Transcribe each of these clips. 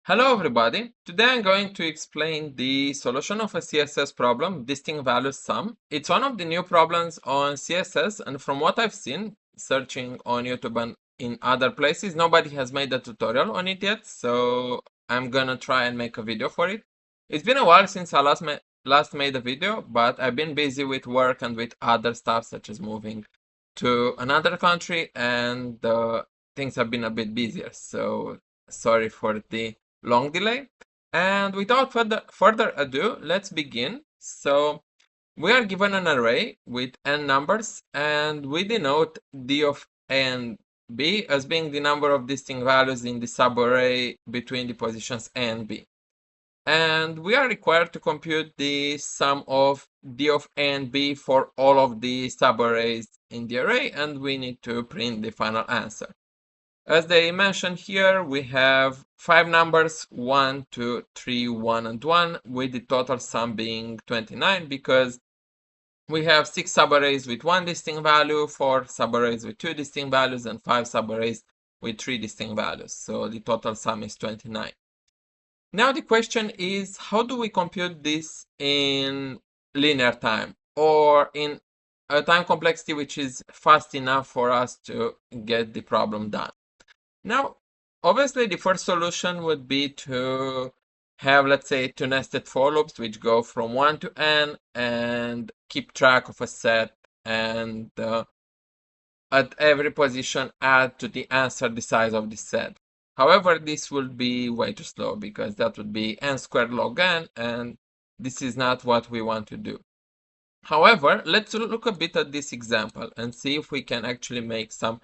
Hello everybody, today I'm going to explain the solution of a CSS problem, distinct values sum. It's one of the new problems on CSS, and from what I've seen, searching on YouTube and in other places, nobody has made a tutorial on it yet, so I'm gonna try and make a video for it. It's been a while since I last made a video, but I've been busy with work and with other stuff such as moving to another country, and things have been a bit busier, so sorry for the long delay. And without further ado, let's begin. So we are given an array with n numbers, and we denote d of a and b as being the number of distinct values in the subarray between the positions a and b. And we are required to compute the sum of d of a and b for all of the subarrays in the array, and we need to print the final answer. As they mentioned here, we have 5 numbers, 1, 2, 3, 1, and 1, with the total sum being 29, because we have 6 subarrays with 1 distinct value, 4 subarrays with 2 distinct values, and 5 subarrays with 3 distinct values. So the total sum is 29. Now the question is, how do we compute this in linear time, or in a time complexity which is fast enough for us to get the problem done? Now, obviously, the first solution would be to have, let's say, 2 nested for loops which go from 1 to n and keep track of a set, and at every position add to the answer the size of the set. However, this would be way too slow, because that would be n squared log n, and this is not what we want to do. However, let's look a bit at this example and see if we can actually make some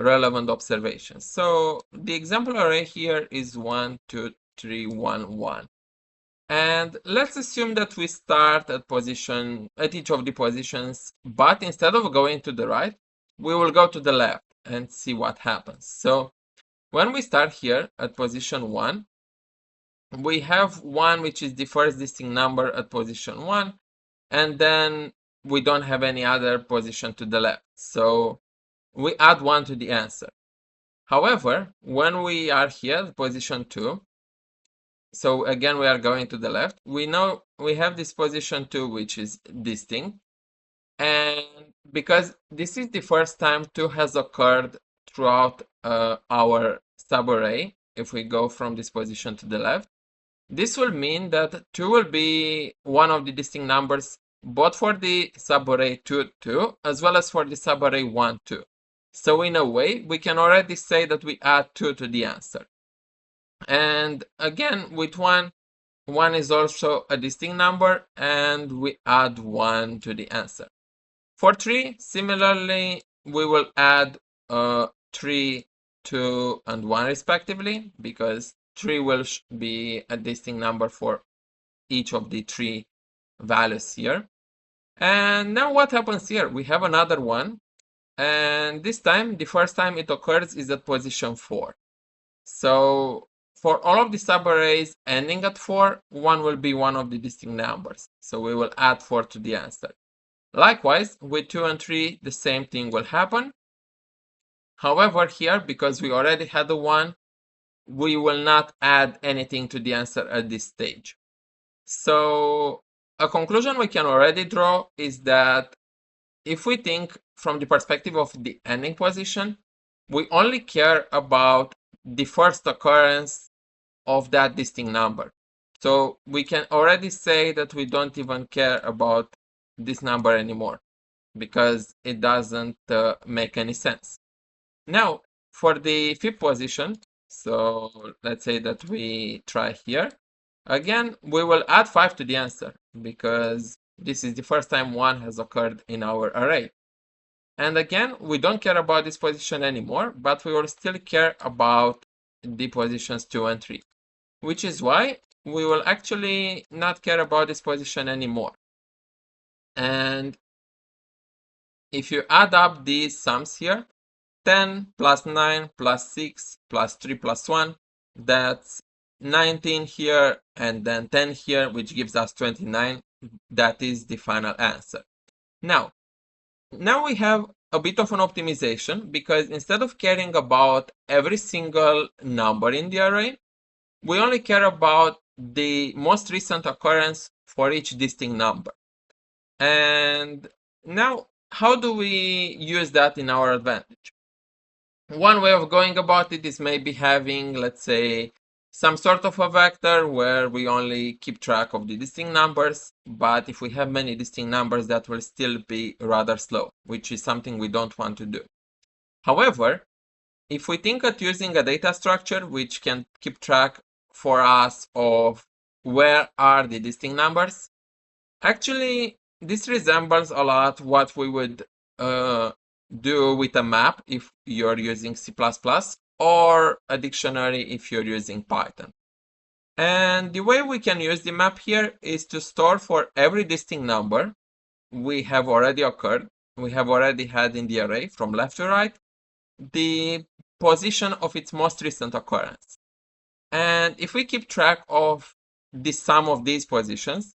relevant observations. So the example array here is 1, 2, 3, 1, 1. And let's assume that we start at each of the positions, but instead of going to the right, we will go to the left and see what happens. So when we start here at position 1, we have 1, which is the first distinct number at position 1, and then we don't have any other position to the left. So we add 1 to the answer. However, when we are here, position 2, so again we are going to the left, we know we have this position 2 which is distinct, and because this is the first time 2 has occurred throughout our subarray, if we go from this position to the left, this will mean that 2 will be one of the distinct numbers both for the subarray 2, 2, as well as for the subarray 1, 2. So in a way, we can already say that we add 2 to the answer. And again, with 1, 1 is also a distinct number, and we add 1 to the answer. For 3, similarly, we will add 3, 2, and 1 respectively, because 3 will be a distinct number for each of the 3 values here. And now what happens here? We have another one, and this time, the first time it occurs is at position 4. So for all of the subarrays ending at 4, 1 will be one of the distinct numbers. So we will add 4 to the answer. Likewise, with 2 and 3, the same thing will happen. However, here, because we already had the 1, we will not add anything to the answer at this stage. So a conclusion we can already draw is that if we think from the perspective of the ending position, we only care about the first occurrence of that distinct number. So we can already say that we don't even care about this number anymore, because it doesn't make any sense. Now, for the fifth position, so let's say that we try here. Again, we will add 5 to the answer, because this is the first time 1 has occurred in our array. And again, we don't care about this position anymore, but we will still care about the positions 2 and 3, which is why we will actually not care about this position anymore. And if you add up these sums here, 10 plus 9 plus 6 plus 3 plus 1, that's 19 here, and then 10 here, which gives us 29. That is the final answer. Now we have a bit of an optimization, because instead of caring about every single number in the array, we only care about the most recent occurrence for each distinct number. And now, how do we use that in our advantage? One way of going about it is maybe having, let's say, some sort of a vector where we only keep track of the distinct numbers, but if we have many distinct numbers, that will still be rather slow, which is something we don't want to do. However, if we think at using a data structure which can keep track for us of where are the distinct numbers, actually this resembles a lot what we would do with a map if you're using C++ or a dictionary if you're using Python. And the way we can use the map here is to store for every distinct number we have already had in the array from left to right, the position of its most recent occurrence. And if we keep track of the sum of these positions,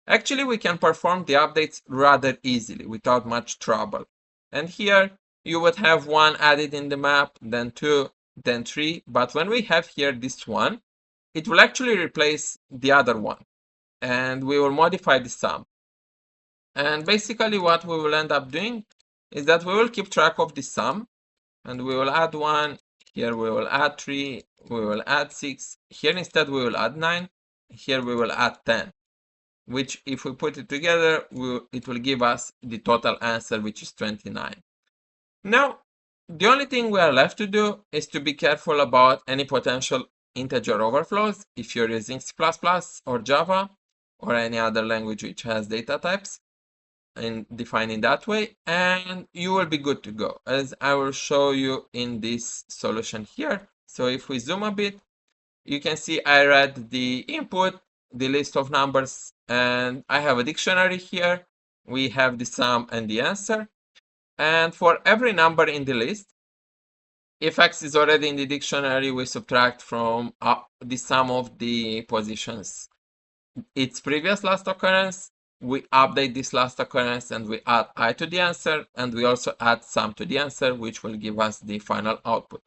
actually we can perform the updates rather easily without much trouble. And here you would have 1 added in the map, then 2, then 3, but when we have here this one, it will actually replace the other one, and we will modify the sum. And basically what we will end up doing is that we will keep track of the sum, and we will add 1, here we will add 3, we will add 6, here instead we will add 9, here we will add 10, which if we put it together, it will give us the total answer, which is 29. Now, the only thing we are left to do is to be careful about any potential integer overflows if you're using C++ or Java or any other language which has data types and defined in that way, and you will be good to go, as I will show you in this solution here. So if we zoom a bit, you can see I read the input, the list of numbers, and I have a dictionary here. We have the sum and the answer. And for every number in the list, if X is already in the dictionary, we subtract from the sum of the positions its previous last occurrence, we update this last occurrence, and we add I to the answer, and we also add sum to the answer, which will give us the final output.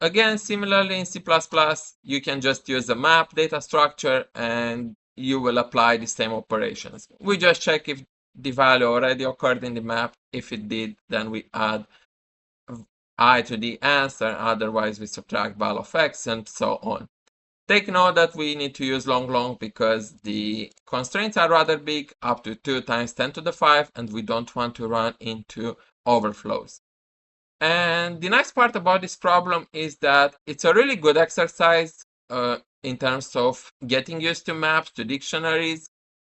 Again, similarly in C++, you can just use a map data structure and you will apply the same operations. We just check if the value already occurred in the map. If it did, then we add I to the answer, otherwise we subtract val of X and so on. Take note that we need to use long because the constraints are rather big, up to 2 times 10 to the 5, and we don't want to run into overflows. And the nice part about this problem is that it's a really good exercise in terms of getting used to maps, to dictionaries,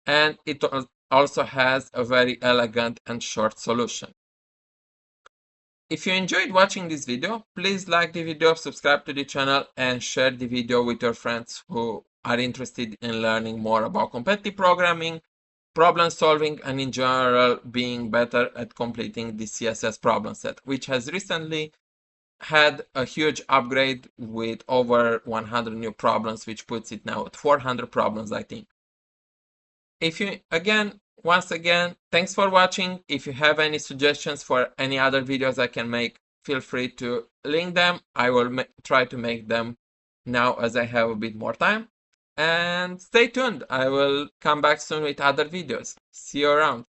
and it also has a very elegant and short solution. If you enjoyed watching this video, please like the video, subscribe to the channel, and share the video with your friends who are interested in learning more about competitive programming, problem solving, and in general being better at completing the CSS problem set, which has recently had a huge upgrade with over 100 new problems, which puts it now at 400 problems, I think. Once again, thanks for watching. If you have any suggestions for any other videos I can make, feel free to link them. I will try to make them now as I have a bit more time. And stay tuned. I will come back soon with other videos. See you around.